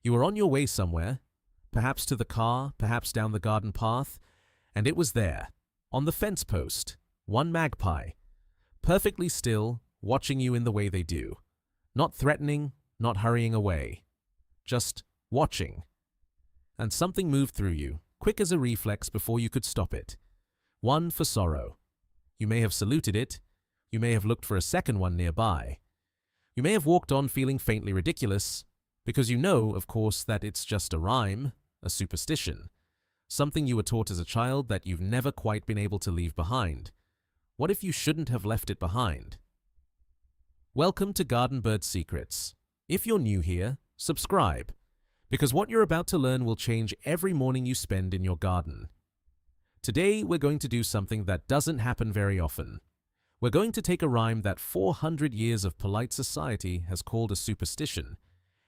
You were on your way somewhere, perhaps to the car, perhaps down the garden path, and it was there, on the fence post, one magpie, perfectly still, watching you in the way they do. Not threatening, not hurrying away. Just watching. And something moved through you, quick as a reflex before you could stop it. One for sorrow. You may have saluted it. You may have looked for a second one nearby. You may have walked on feeling faintly ridiculous, because you know, of course, that it's just a rhyme, a superstition, something you were taught as a child that you've never quite been able to leave behind. What if you shouldn't have left it behind? Welcome to Garden Bird Secrets. If you're new here, subscribe, because what you're about to learn will change every morning you spend in your garden. Today, we're going to do something that doesn't happen very often. We're going to take a rhyme that 400 years of polite society has called a superstition,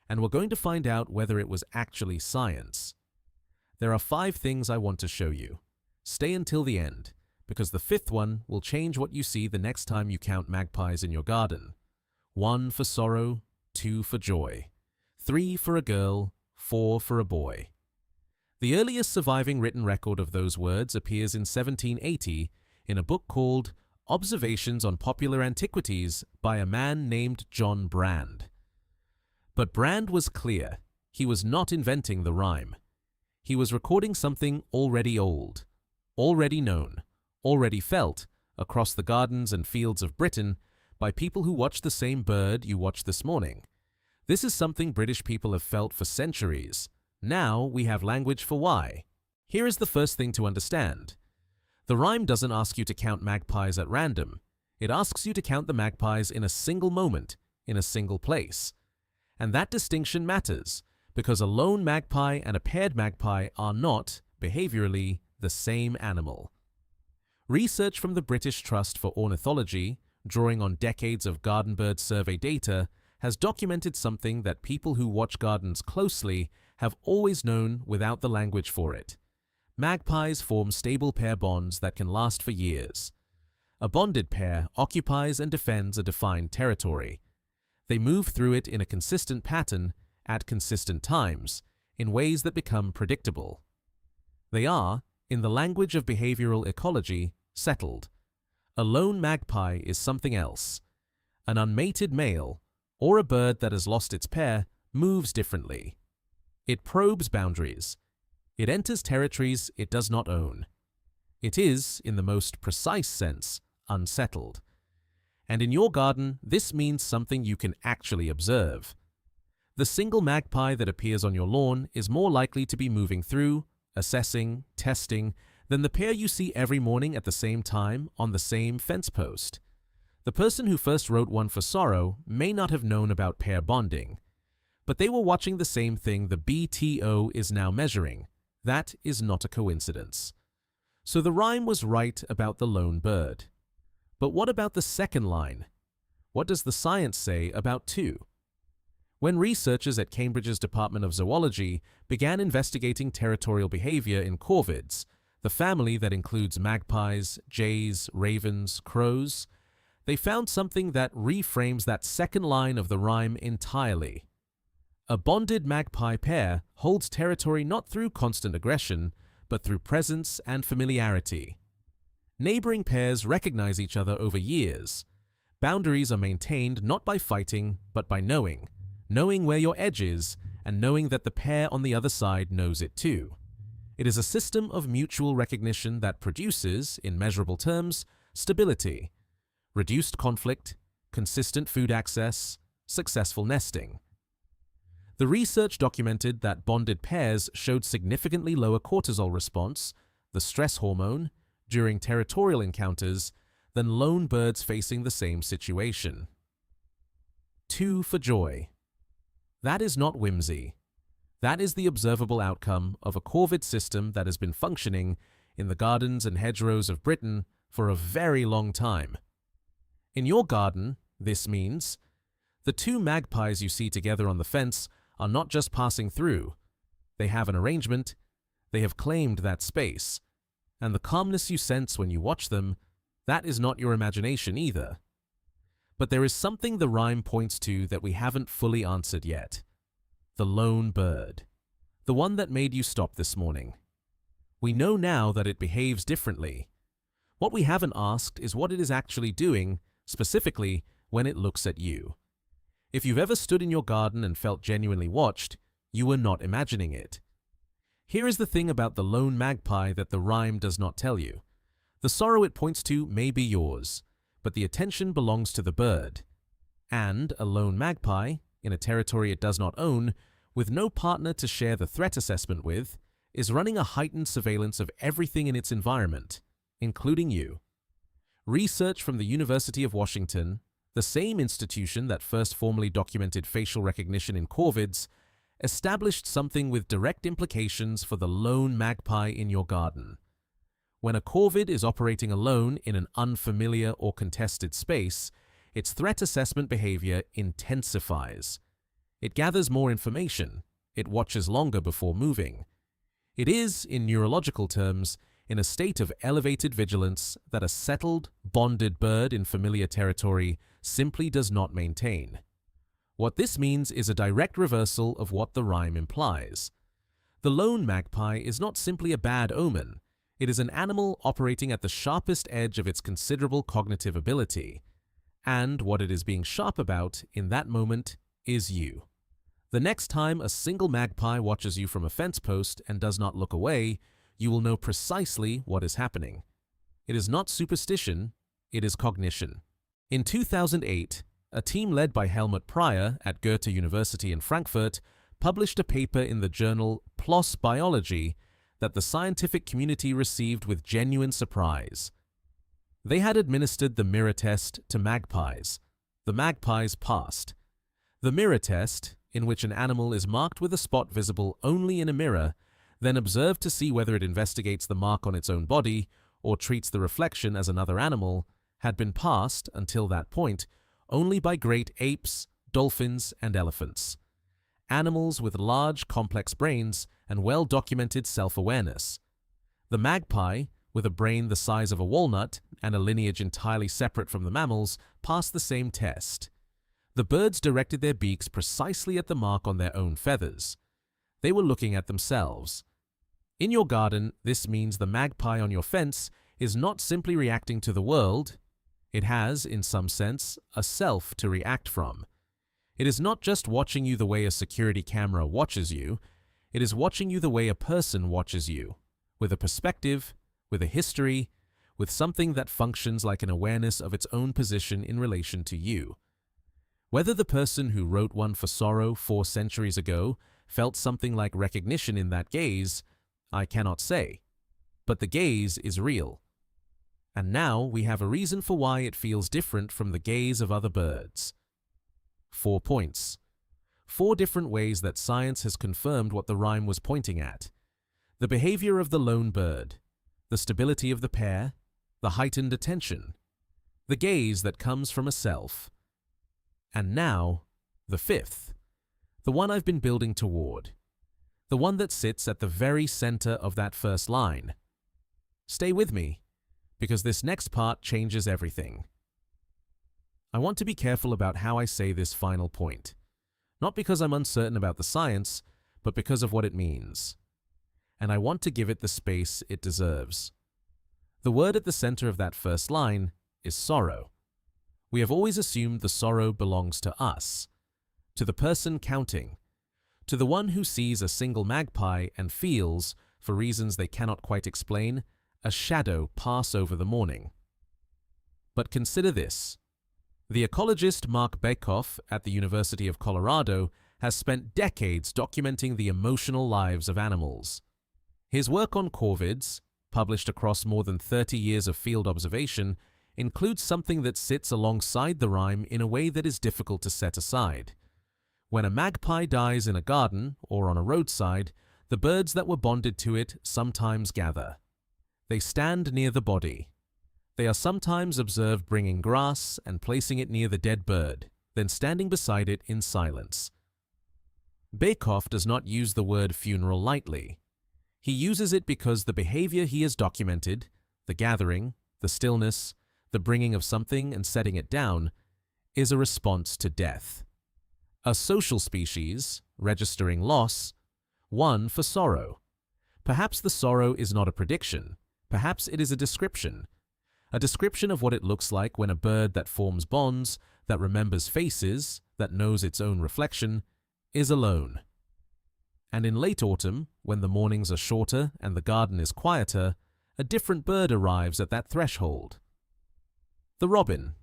and we're going to find out whether it was actually science. There are 5 things I want to show you. Stay until the end, because the 5th one will change what you see the next time you count magpies in your garden. 1 for sorrow, 2 for joy, 3 for a girl, 4 for a boy. The earliest surviving written record of those words appears in 1780 in a book called Observations on Popular Antiquities by a man named John Brand. But Brand was clear. He was not inventing the rhyme. He was recording something already old, already known, already felt across the gardens and fields of Britain by people who watched the same bird you watched this morning. This is something British people have felt for centuries. Now we have language for why. Here is the first thing to understand. The rhyme doesn't ask you to count magpies at random. It asks you to count the magpies in a single moment, in a single place. And that distinction matters, because a lone magpie and a paired magpie are not, behaviorally, the same animal. Research from the British Trust for Ornithology, drawing on decades of garden bird survey data, has documented something that people who watch gardens closely have always known without the language for it. Magpies form stable pair bonds that can last for years. A bonded pair occupies and defends a defined territory. They move through it in a consistent pattern at consistent times, in ways that become predictable. They are, in the language of behavioral ecology, settled. A lone magpie is something else. An unmated male, or a bird that has lost its pair, moves differently. It probes boundaries. It enters territories it does not own. It is, in the most precise sense, unsettled. And in your garden, this means something you can actually observe. The single magpie that appears on your lawn is more likely to be moving through, assessing, testing, than the pair you see every morning at the same time on the same fence post. The person who first wrote One for Sorrow may not have known about pair bonding, but they were watching the same thing the BTO is now measuring. That is not a coincidence. So the rhyme was right about the lone bird. But what about the second line? What does the science say about 2? When researchers at Cambridge's Department of Zoology began investigating territorial behavior in corvids, the family that includes magpies, jays, ravens, crows, they found something that reframes that second line of the rhyme entirely. A bonded magpie pair holds territory not through constant aggression, but through presence and familiarity. Neighboring pairs recognize each other over years. Boundaries are maintained not by fighting, but by knowing where your edge is, and knowing that the pair on the other side knows it too. It is a system of mutual recognition that produces, in measurable terms, stability, reduced conflict, consistent food access, successful nesting. The research documented that bonded pairs showed significantly lower cortisol response, the stress hormone, during territorial encounters than lone birds facing the same situation. 2 for joy. That is not whimsy. That is the observable outcome of a corvid system that has been functioning in the gardens and hedgerows of Britain for a very long time. In your garden, this means the 2 magpies you see together on the fence are not just passing through. They have an arrangement. They have claimed that space. And the calmness you sense when you watch them, that is not your imagination either. But there is something the rhyme points to that we haven't fully answered yet. the lone bird, the one that made you stop this morning. We know now that it behaves differently. What we haven't asked is what it is actually doing, specifically when it looks at you. If you've ever stood in your garden and felt genuinely watched, you were not imagining it. Here is the thing about the lone magpie that the rhyme does not tell you. The sorrow it points to may be yours, but the attention belongs to the bird. And a lone magpie, in a territory it does not own, with no partner to share the threat assessment with, is running a heightened surveillance of everything in its environment, including you. Research from the University of Washington, the same institution that first formally documented facial recognition in corvids, established something with direct implications for the lone magpie in your garden. When a corvid is operating alone in an unfamiliar or contested space, its threat assessment behavior intensifies. It gathers more information. It watches longer before moving. It is, in neurological terms, in a state of elevated vigilance that a settled, bonded bird in familiar territory simply does not maintain. What this means is a direct reversal of what the rhyme implies. The lone magpie is not simply a bad omen. It is an animal operating at the sharpest edge of its considerable cognitive ability. And what it is being sharp about in that moment is you. The next time a single magpie watches you from a fence post and does not look away, you will know precisely what is happening. It is not superstition, it is cognition. In 2008, a team led by Helmut Preyer at Goethe University in Frankfurt published a paper in the journal PLOS Biology that the scientific community received with genuine surprise. They had administered the mirror test to magpies. The magpies passed. The mirror test, in which an animal is marked with a spot visible only in a mirror, then observed to see whether it investigates the mark on its own body or treats the reflection as another animal, had been passed, until that point, only by great apes, dolphins, and elephants. Animals with large, complex brains and well-documented self-awareness. The magpie, with a brain the size of a walnut and a lineage entirely separate from the mammals, passed the same test. The birds directed their beaks precisely at the mark on their own feathers. They were looking at themselves. In your garden, this means the magpie on your fence is not simply reacting to the world. It has, in some sense, a self to react from. It is not just watching you the way a security camera watches you. It is watching you the way a person watches you, with a perspective, with a history, with something that functions like an awareness of its own position in relation to you. Whether the person who wrote One for Sorrow 4 centuries ago felt something like recognition in that gaze, I cannot say. But the gaze is real. And now we have a reason for why it feels different from the gaze of other birds. 4 points. 4 different ways that science has confirmed what the rhyme was pointing at. The behavior of the lone bird, the stability of the pair, the heightened attention, the gaze that comes from a self. And now, the 5th, the one I've been building toward, the one that sits at the very center of that first line. Stay with me, because this next part changes everything. I want to be careful about how I say this final point, not because I'm uncertain about the science, but because of what it means. And I want to give it the space it deserves. The word at the center of that first line is sorrow. We have always assumed the sorrow belongs to us, to the person counting, to the one who sees a single magpie and feels, for reasons they cannot quite explain, a shadow pass over the morning. But consider this. The ecologist Mark Beikoff at the University of Colorado has spent decades documenting the emotional lives of animals. His work on corvids, published across more than 30 years of field observation, includes something that sits alongside the rhyme in a way that is difficult to set aside. When a magpie dies in a garden or on a roadside, the birds that were bonded to it sometimes gather. They stand near the body. They are sometimes observed bringing grass and placing it near the dead bird, then standing beside it in silence. Beikoff does not use the word funeral lightly. He uses it because the behavior he has documented, the gathering, the stillness, the bringing of something and setting it down, is a response to death. A social species, registering loss, 1 for sorrow. Perhaps the sorrow is not a prediction. Perhaps it is a description of what it looks like when a bird that forms bonds, that remembers faces, that knows its own reflection, is alone. And in late autumn, when the mornings are shorter and the garden is quieter, a different bird arrives at that threshold. The robin.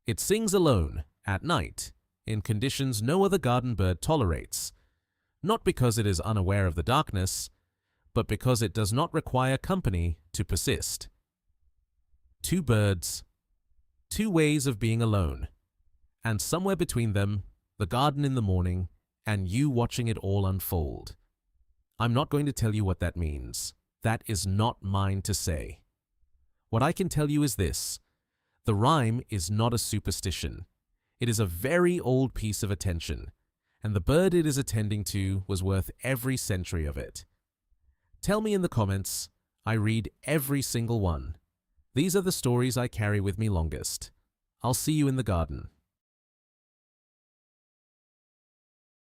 It sings alone, at night, in conditions no other garden bird tolerates, not because it is unaware of the darkness, but because it does not require company to persist. 2 birds, 2 ways of being alone, and somewhere between them, the garden in the morning, and you watching it all unfold. I'm not going to tell you what that means. That is not mine to say. What I can tell you is this: the rhyme is not a superstition. It is a very old piece of attention, and the bird it is attending to was worth every century of it. Tell me in the comments. I read every single one. These are the stories I carry with me longest. I'll see you in the garden.